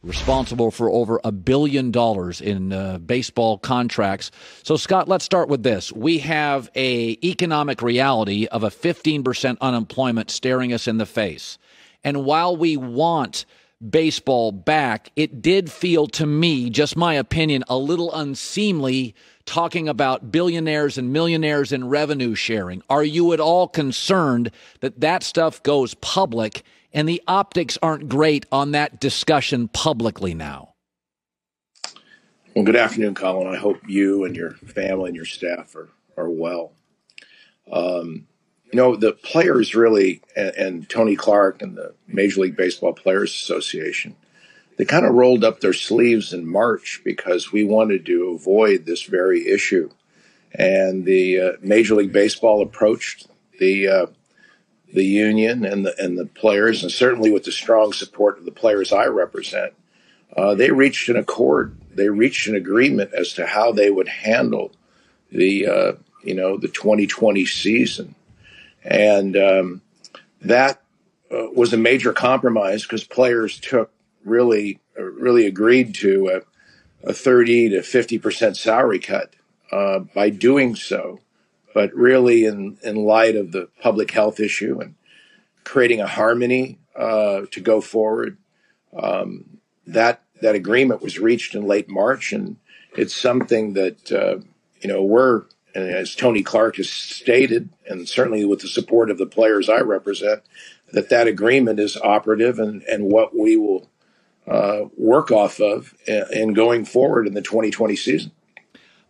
responsible for over $1 billion in baseball contracts. So, Scott, let's start with this. We have a economic reality of a 15% unemployment staring us in the face. And while we want baseball back, it did feel to me, just my opinion, a little unseemly talking about billionaires and millionaires and revenue sharing. Are you at all concerned that that stuff goes public and the optics aren't great on that discussion publicly now? Well, good afternoon, Colin. I hope you and your family and your staff are well. The players really, and Tony Clark and the Major League Baseball Players Association, they kind of rolled up their sleeves in March because we wanted to avoid this very issue. And the Major League Baseball approached the union and the players, and certainly with the strong support of the players I represent, they reached an accord. They reached an agreement as to how they would handle the 2020 season. And that was a major compromise because players really agreed to a 30 to 50% salary cut by doing so. But really in light of the public health issue and creating a harmony to go forward, that agreement was reached in late March. And it's something that, we're, and as Tony Clark has stated, and certainly with the support of the players I represent, that agreement is operative and what we will work off of in going forward in the 2020 season.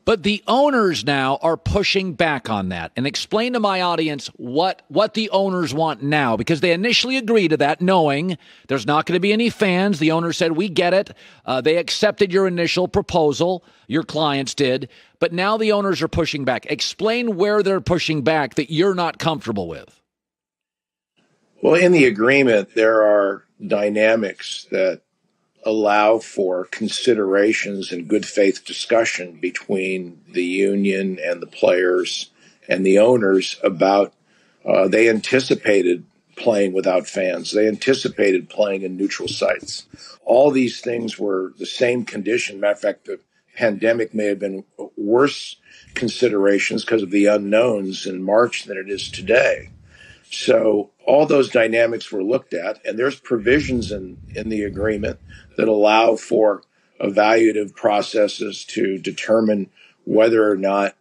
But the owners now are pushing back on that. And explain to my audience what the owners want now, because they initially agreed to that knowing there's not going to be any fans. The owners said, we get it. They accepted your initial proposal. Your clients did. But now the owners are pushing back. Explain where they're pushing back that you're not comfortable with. Well, in the agreement, there are dynamics that allow for considerations and good faith discussion between the union and the players and the owners about they anticipated playing without fans. They anticipated playing in neutral sites. All these things were the same condition. Matter of fact, the pandemic may have been worse considerations because of the unknowns in March than it is today. So all those dynamics were looked at, and there's provisions in the agreement that allow for evaluative processes to determine whether or not,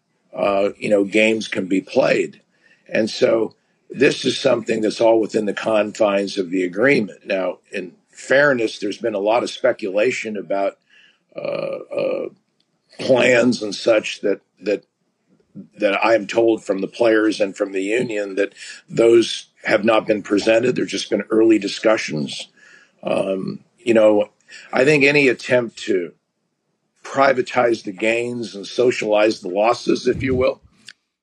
games can be played. And so this is something that's all within the confines of the agreement. Now, in fairness, there's been a lot of speculation about plans and such that I am told from the players and from the union that those have not been presented. There's just been early discussions. I think any attempt to privatize the gains and socialize the losses, if you will,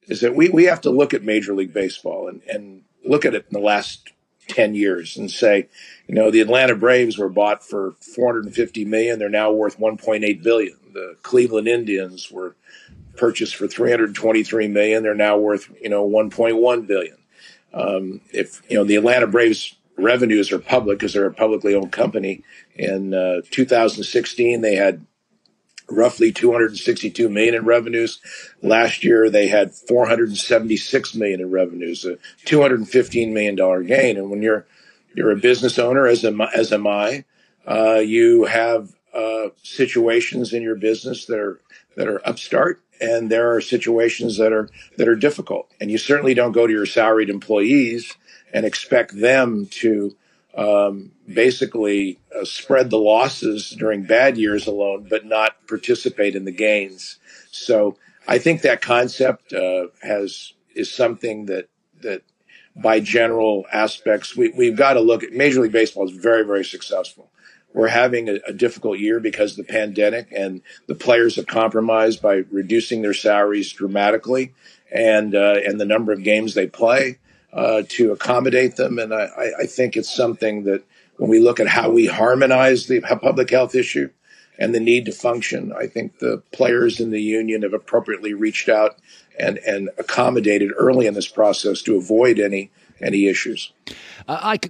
is that we have to look at Major League Baseball and look at it in the last 10 years and say, the Atlanta Braves were bought for $450 million. They're now worth $1.8 billion. The Cleveland Indians were purchased for $323 million. They're now worth, $1.1 billion. If the Atlanta Braves revenues are public because they're a publicly owned company, in 2016, they had roughly $262 million in revenues. Last year, they had $476 million in revenues, a $215 million gain. And when you're a business owner, as am I, you have situations in your business that are upstart, and there are situations that are difficult. And you certainly don't go to your salaried employees and expect them to basically spread the losses during bad years alone, but not participate in the gains. So I think that concept is something that by general aspects, we've got to look at. Major League Baseball is very, very successful. We're having a difficult year because of the pandemic, and the players have compromised by reducing their salaries dramatically and the number of games they play to accommodate them. And I think it's something that when we look at how we harmonize the public health issue and the need to function, I think the players in the union have appropriately reached out and accommodated early in this process to avoid any issues.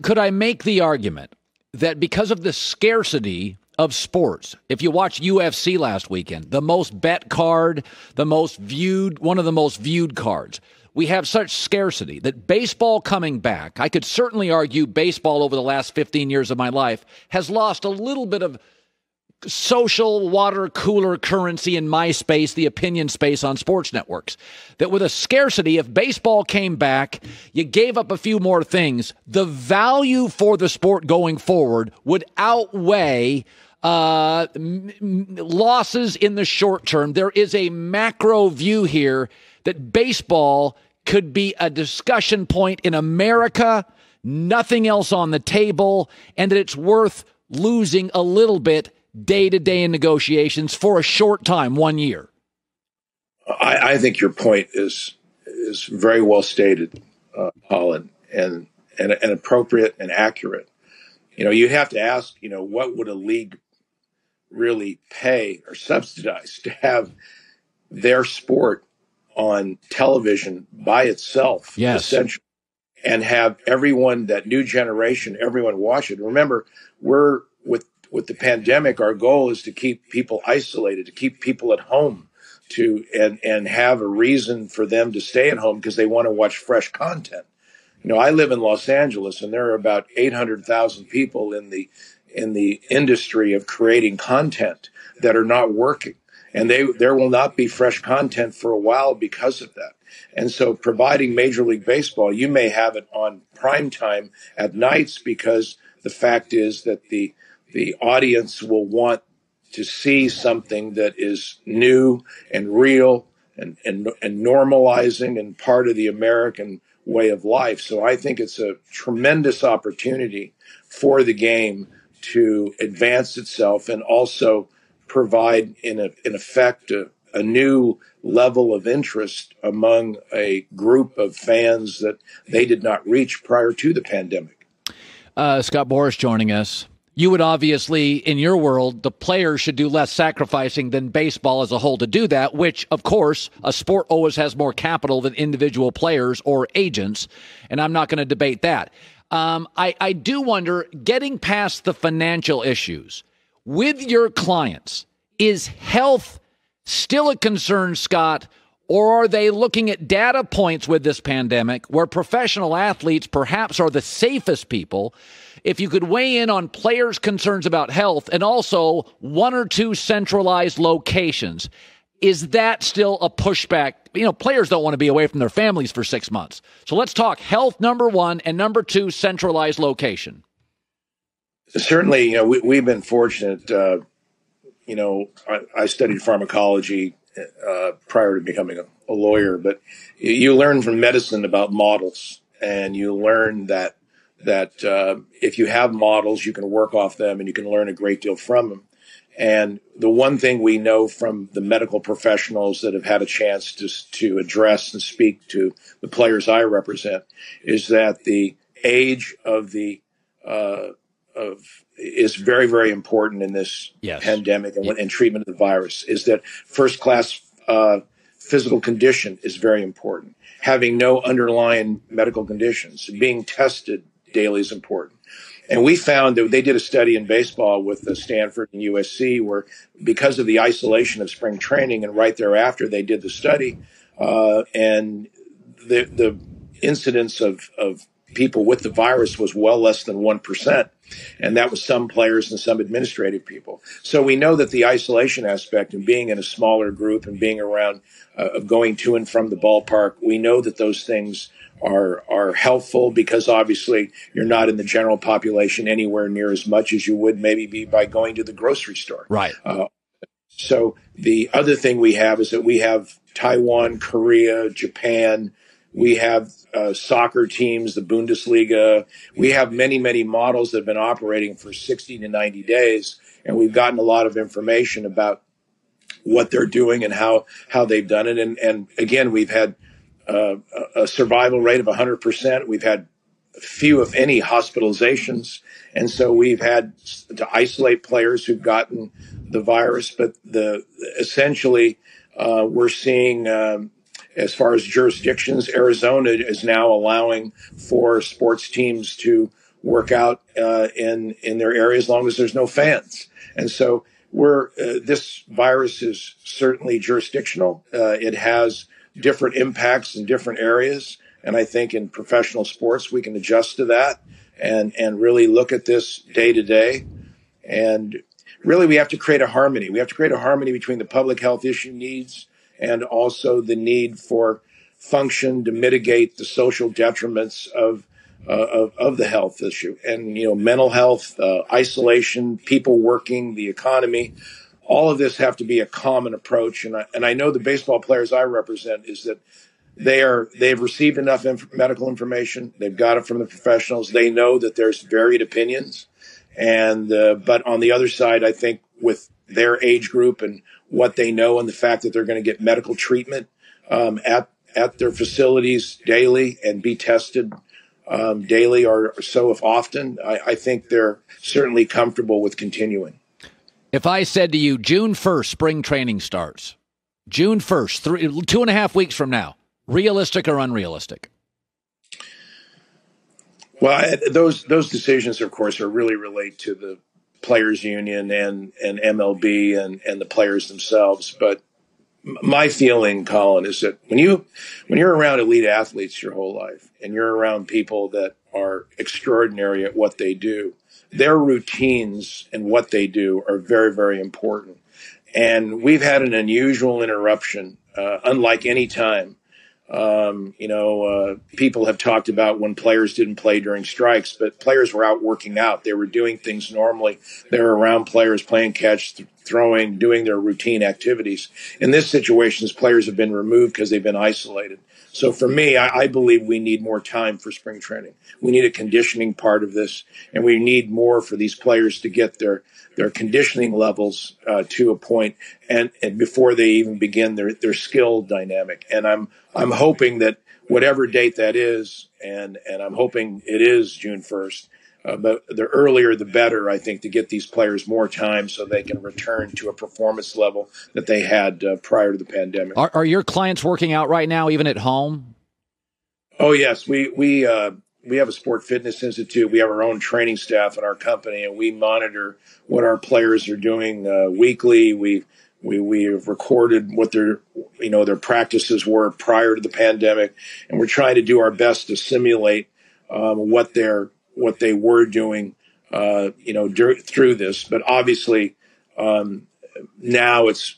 Could I make the argument that because of the scarcity of sports. If you watch UFC last weekend, the most bet card, one of the most viewed cards. We have such scarcity that baseball coming back, I could certainly argue baseball over the last 15 years of my life has lost a little bit of social water cooler currency in my space, the opinion space on sports networks. That with a scarcity, if baseball came back, you gave up a few more things, the value for the sport going forward would outweigh losses in the short term. There is a macro view here that baseball could be a discussion point in America, nothing else on the table, and that it's worth losing a little bit day to day in negotiations for a short time, 1 year. I think your point is very well stated, Colin, and appropriate and accurate. You have to ask, what would a league really pay or subsidize to have their sport on television by itself, yes, essentially, and have everyone, that new generation, everyone watch it. Remember, we're with the pandemic, our goal is to keep people isolated, to keep people at home, and have a reason for them to stay at home because they want to watch fresh content. I live in Los Angeles, and there are about 800,000 people in the industry of creating content that are not working. And there will not be fresh content for a while because of that. And so providing Major League Baseball, you may have it on prime time at nights because the fact is that the audience will want to see something that is new and real and normalizing and part of the American way of life. So I think it's a tremendous opportunity for the game to advance itself and also provide, in effect, a new level of interest among a group of fans that they did not reach prior to the pandemic. Scott Boras joining us. You would obviously, in your world, the players should do less sacrificing than baseball as a whole to do that, which, of course, a sport always has more capital than individual players or agents, and I'm not going to debate that. I do wonder, getting past the financial issues, with your clients, is health still a concern, Scott, or are they looking at data points with this pandemic where professional athletes perhaps are the safest people? If you could weigh in on players' concerns about health and also one or two centralized locations, is that still a pushback? Players don't want to be away from their families for 6 months. So let's talk health, number one, and number two, centralized location. Certainly, we've been fortunate. I studied pharmacology prior to becoming a lawyer, but you learn from medicine about models, and you learn that if you have models, you can work off them and you can learn a great deal from them. And the one thing we know from the medical professionals that have had a chance to address and speak to the players I represent is that the age of is very, very important in this pandemic and treatment of the virus. Is that first class physical condition is very important. Having no underlying medical conditions, being tested daily is important. And we found that they did a study in baseball with Stanford and USC where because of the isolation of spring training and right thereafter they did the study and the incidence of people with the virus was well less than 1%. And that was some players and some administrative people. So we know that the isolation aspect and being in a smaller group and being around going to and from the ballpark, we know that those things are helpful because obviously you're not in the general population anywhere near as much as you would maybe be by going to the grocery store. Right. So the other thing we have is that we have Taiwan, Korea, Japan. We have soccer teams, the Bundesliga. We have many, many models that have been operating for 60 to 90 days. And we've gotten a lot of information about what they're doing and how they've done it. And again, we've had a survival rate of 100%. We've had few, if any, hospitalizations. And so we've had to isolate players who've gotten the virus. But essentially, we're seeing, as far as jurisdictions, Arizona is now allowing for sports teams to work out in their area as long as there's no fans. And so this virus is certainly jurisdictional. It has different impacts in different areas. And I think in professional sports, we can adjust to that and really look at this day to day. And really, we have to create a harmony. We have to create a harmony between the public health issue needs and also the need for function to mitigate the social detriments of the health issue. And, mental health, isolation, people working, the economy, all of this have to be a common approach. And I know the baseball players I represent is that they've received enough medical information. They've got it from the professionals. They know that there's varied opinions. And but on the other side, I think with their age group and what they know and the fact that they're going to get medical treatment at their facilities daily and be tested daily or so if often, I think they're certainly comfortable with continuing. If I said to you, June 1st, spring training starts, June 1st, 2.5 weeks from now, realistic or unrealistic? Well, those decisions, of course, are really relate to the players union and MLB and the players themselves. But my feeling, Colin, is that when you're around elite athletes your whole life and you're around people that are extraordinary at what they do, their routines and what they do are very, very important. And we've had an unusual interruption, unlike any time. People have talked about when players didn't play during strikes, but players were out working out. They were doing things normally. They were around players playing catch, throwing, doing their routine activities. In this situation, players have been removed because they've been isolated. So for me, I believe we need more time for spring training. We need a conditioning part of this, and we need more for these players to get their conditioning levels to a point, and before they even begin their skill dynamic. And I'm hoping that whatever date that is, and I'm hoping it is June 1st, but the earlier the better, I think, to get these players more time so they can return to a performance level that they had prior to the pandemic. Are your clients working out right now, even at home? Oh, yes. We have a Sport Fitness Institute. We have our own training staff in our company, and we monitor what our players are doing weekly. We have recorded what their practices were prior to the pandemic, and we're trying to do our best to simulate what they were doing, through this. But obviously, now it's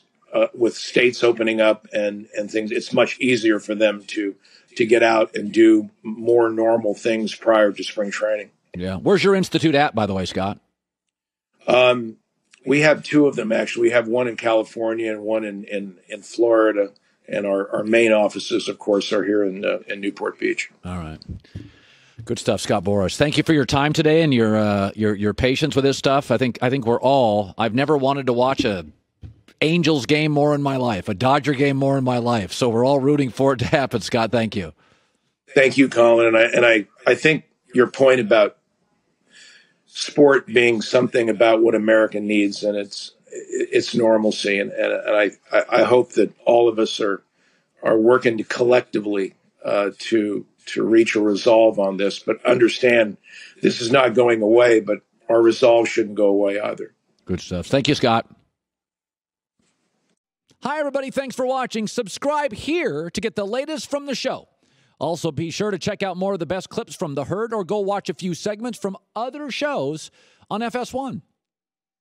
with states opening up and things, it's much easier for them to get out and do more normal things prior to spring training. Yeah. Where's your institute at, by the way, Scott? We have two of them, actually. We have one in California and one in Florida. And our main offices, of course, are here in Newport Beach. All right. Good stuff, Scott Boras. Thank you for your time today and your patience with this stuff. I think I've never wanted to watch a Angels game more in my life, a Dodger game more in my life. So we're all rooting for it to happen, Scott. Thank you. Thank you, Colin. And I think your point about sport being something about what America needs, and it's normalcy. And I hope that all of us are working collectively to reach a resolve on this, but understand this is not going away, but our resolve shouldn't go away either. Good stuff. Thank you, Scott. Hi, everybody. Thanks for watching. Subscribe here to get the latest from the show. Also, be sure to check out more of the best clips from The Herd or go watch a few segments from other shows on FS1.